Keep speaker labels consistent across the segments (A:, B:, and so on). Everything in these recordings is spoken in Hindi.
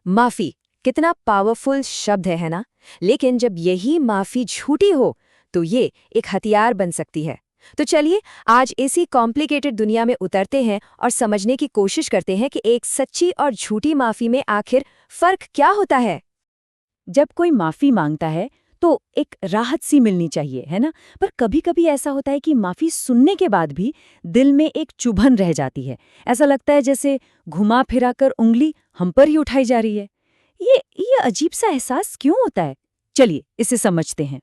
A: माफी कितना पावरफुल शब्द है ना। लेकिन जब यही माफी झूठी हो तो ये एक हथियार बन सकती है। तो चलिए आज इसी कॉम्प्लिकेटेड दुनिया में उतरते हैं और समझने की कोशिश करते हैं कि एक सच्ची और झूठी माफी में आखिर फर्क क्या होता है।
B: जब कोई माफी मांगता है तो एक राहत सी मिलनी चाहिए, है ना। पर कभी कभी ऐसा होता है कि माफी सुनने के बाद भी दिल में एक चुभन रह जाती है। ऐसा लगता है जैसे घुमा फिरा कर उंगली हम पर ही उठाई जा रही है। ये अजीब सा एहसास क्यों होता है? चलिए इसे समझते हैं।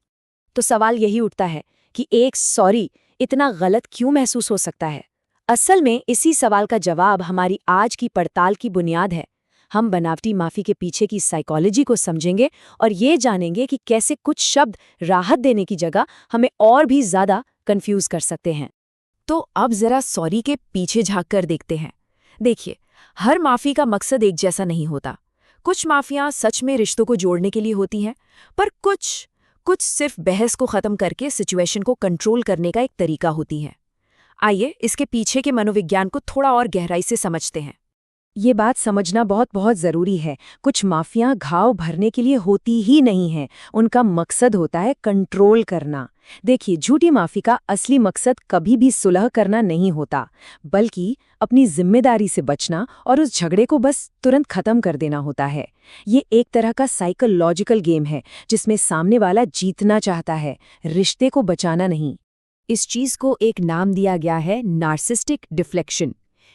A: तो सवाल यही उठता है कि एक सॉरी इतना गलत क्यों महसूस हो सकता है। असल में इसी सवाल का जवाब हमारी आज की पड़ताल की बुनियाद है। हम बनावटी माफी के पीछे की साइकोलॉजी को समझेंगे और ये जानेंगे कि कैसे कुछ शब्द राहत देने की जगह हमें और भी ज्यादा कंफ्यूज कर सकते हैं। तो अब जरा सॉरी के पीछे झांक कर देखते हैं। देखिए, हर माफी का मकसद एक जैसा नहीं होता। कुछ माफियां सच में रिश्तों को जोड़ने के लिए होती हैं, पर कुछ सिर्फ बहस को खत्म करके सिचुएशन को कंट्रोल करने का एक तरीका होती हैं। आइए इसके पीछे के मनोविज्ञान को थोड़ा और गहराई से समझते हैं।
B: ये बात समझना बहुत बहुत ज़रूरी है। कुछ माफियां घाव भरने के लिए होती ही नहीं हैं, उनका मकसद होता है कंट्रोल करना। देखिए, झूठी माफी का असली मकसद कभी भी सुलह करना नहीं होता, बल्कि अपनी जिम्मेदारी से बचना और उस झगड़े को बस तुरंत खत्म कर देना होता है। ये एक तरह का साइकोलॉजिकल गेम है जिसमें सामने वाला जीतना चाहता है, रिश्ते को बचाना नहीं।
A: इस चीज को एक नाम दिया गया है नार्सिस्टिक डिफ्लेक्शन।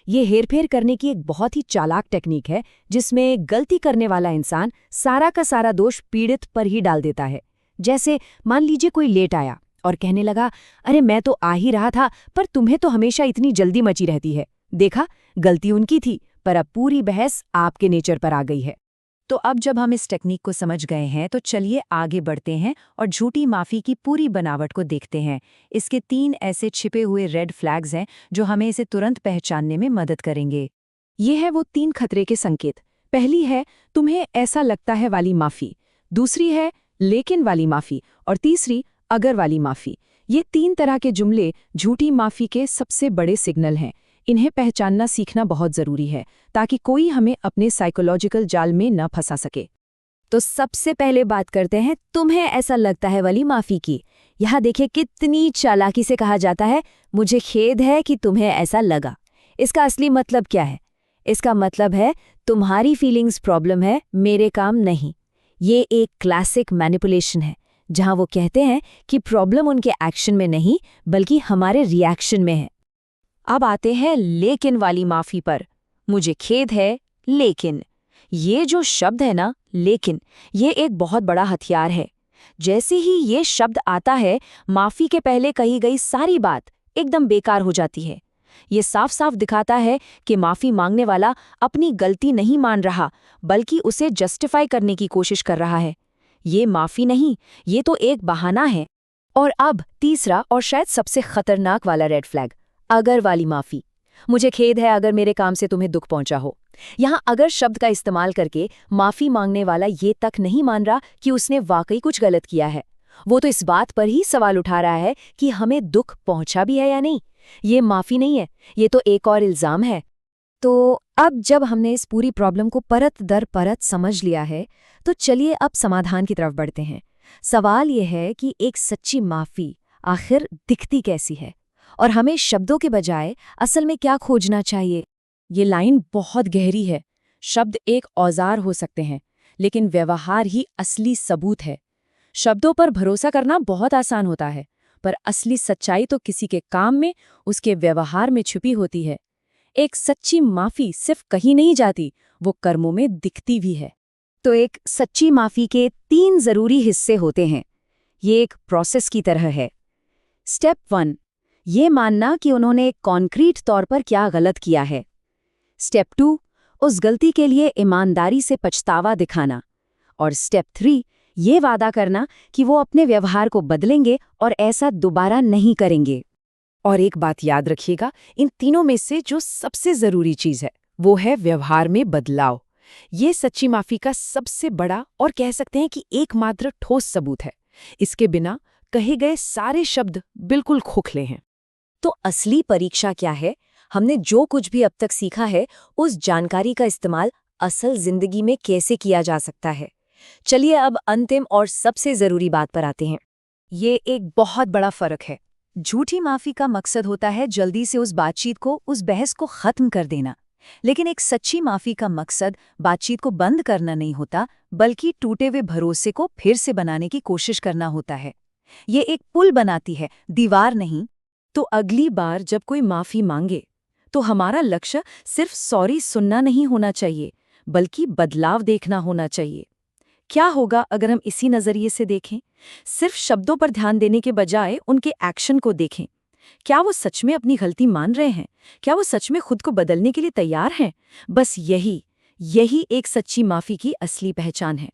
A: ये हेरफेर करने की एक बहुत ही चालाक टेक्निक है जिसमें गलती करने वाला इंसान सारा का सारा दोष पीड़ित पर ही डाल देता है। जैसे मान लीजिए कोई लेट आया और कहने लगा, अरे मैं तो आ ही रहा था, पर तुम्हें तो हमेशा इतनी जल्दी मची रहती है। देखा, गलती उनकी थी, पर अब पूरी बहस आपके नेचर पर आ गई है।
B: तो अब जब हम इस टेक्निक को समझ गए हैं तो चलिए आगे बढ़ते हैं और झूठी माफी की पूरी बनावट को देखते हैं। इसके 3 ऐसे छिपे हुए रेड फ्लैग्स हैं जो हमें इसे तुरंत पहचानने में मदद करेंगे। ये है वो 3 खतरे के संकेत। पहली है तुम्हें ऐसा लगता है वाली माफी, दूसरी है लेकिन वाली माफी, और तीसरी अगर वाली माफी। ये 3 तरह के जुमले झूठी माफी के सबसे बड़े सिग्नल हैं। इन्हें पहचानना सीखना बहुत जरूरी है ताकि कोई हमें अपने साइकोलॉजिकल जाल में न फंसा सके।
A: तो सबसे पहले बात करते हैं तुम्हें ऐसा लगता है वाली माफी की। यहाँ देखिए कितनी चालाकी से कहा जाता है, मुझे खेद है कि तुम्हें ऐसा लगा। इसका असली मतलब क्या है? इसका मतलब है तुम्हारी फीलिंग्स प्रॉब्लम है, मेरे काम नहीं। ये एक क्लासिक मैनिपुलेशन है जहां वो कहते हैं कि प्रॉब्लम उनके एक्शन में नहीं बल्कि हमारे रिएक्शन में है। अब आते हैं लेकिन वाली माफी पर। मुझे खेद है लेकिन, ये जो शब्द है ना लेकिन, ये एक बहुत बड़ा हथियार है। जैसे ही ये शब्द आता है, माफी के पहले कही गई सारी बात एकदम बेकार हो जाती है। ये साफ साफ दिखाता है कि माफी मांगने वाला अपनी गलती नहीं मान रहा बल्कि उसे जस्टिफाई करने की कोशिश कर रहा है। ये माफी नहीं, ये तो एक बहाना है। और अब तीसरा और शायद सबसे खतरनाक वाला रेड फ्लैग, अगर वाली माफी। मुझे खेद है अगर मेरे काम से तुम्हें दुख पहुंचा हो। यहाँ अगर शब्द का इस्तेमाल करके माफी मांगने वाला ये तक नहीं मान रहा कि उसने वाकई कुछ गलत किया है, वो तो इस बात पर ही सवाल उठा रहा है कि हमें दुख पहुंचा भी है या नहीं। ये माफी नहीं है, ये तो एक और इल्जाम है। तो अब जब हमने इस पूरी प्रॉब्लम को परत दर परत समझ लिया है, तो चलिए अब समाधान की तरफ बढ़ते हैं। सवाल ये है कि एक सच्ची माफी आखिर दिखती कैसी है और हमें शब्दों के बजाय असल में क्या खोजना चाहिए।
B: ये लाइन बहुत गहरी है। शब्द एक औजार हो सकते हैं, लेकिन व्यवहार ही असली सबूत है। शब्दों पर भरोसा करना बहुत आसान होता है, पर असली सच्चाई तो किसी के काम में, उसके व्यवहार में छुपी होती है। एक सच्ची माफी सिर्फ कहीं नहीं जाती, वो कर्मों में दिखती भी है।
A: तो एक सच्ची माफी के 3 जरूरी हिस्से होते हैं। ये एक प्रोसेस की तरह है। स्टेप 1, ये मानना कि उन्होंने एक कॉन्क्रीट तौर पर क्या गलत किया है। स्टेप 2, उस गलती के लिए ईमानदारी से पछतावा दिखाना। और स्टेप 3, ये वादा करना कि वो अपने व्यवहार को बदलेंगे और ऐसा दोबारा नहीं करेंगे। और एक बात याद रखिएगा, इन तीनों में से जो सबसे जरूरी चीज है वो है व्यवहार में बदलाव। ये सच्ची माफी का सबसे बड़ा और कह सकते हैं कि एकमात्र ठोस सबूत है। इसके बिना कहे गए सारे शब्द बिल्कुल खोखले हैं। तो असली परीक्षा क्या है? हमने जो कुछ भी अब तक सीखा है, उस जानकारी का इस्तेमाल असल जिंदगी में कैसे किया जा सकता है। चलिए अब अंतिम और सबसे जरूरी बात पर आते हैं।
B: ये एक बहुत बड़ा फर्क है। झूठी माफी का मकसद होता है जल्दी से उस बातचीत को, उस बहस को खत्म कर देना। लेकिन एक सच्ची माफी का मकसद बातचीत को बंद करना नहीं होता, बल्कि टूटे हुए भरोसे को फिर से बनाने की कोशिश करना होता है। ये एक पुल बनाती है, दीवार नहीं।
C: तो अगली बार जब कोई माफी मांगे तो हमारा लक्ष्य सिर्फ सॉरी सुनना नहीं होना चाहिए, बल्कि बदलाव देखना होना चाहिए। क्या होगा अगर हम इसी नजरिए से देखें? सिर्फ शब्दों पर ध्यान देने के बजाय उनके एक्शन को देखें। क्या वो सच में अपनी गलती मान रहे हैं? क्या वो सच में खुद को बदलने के लिए तैयार हैं? बस यही एक सच्ची माफी की असली पहचान है।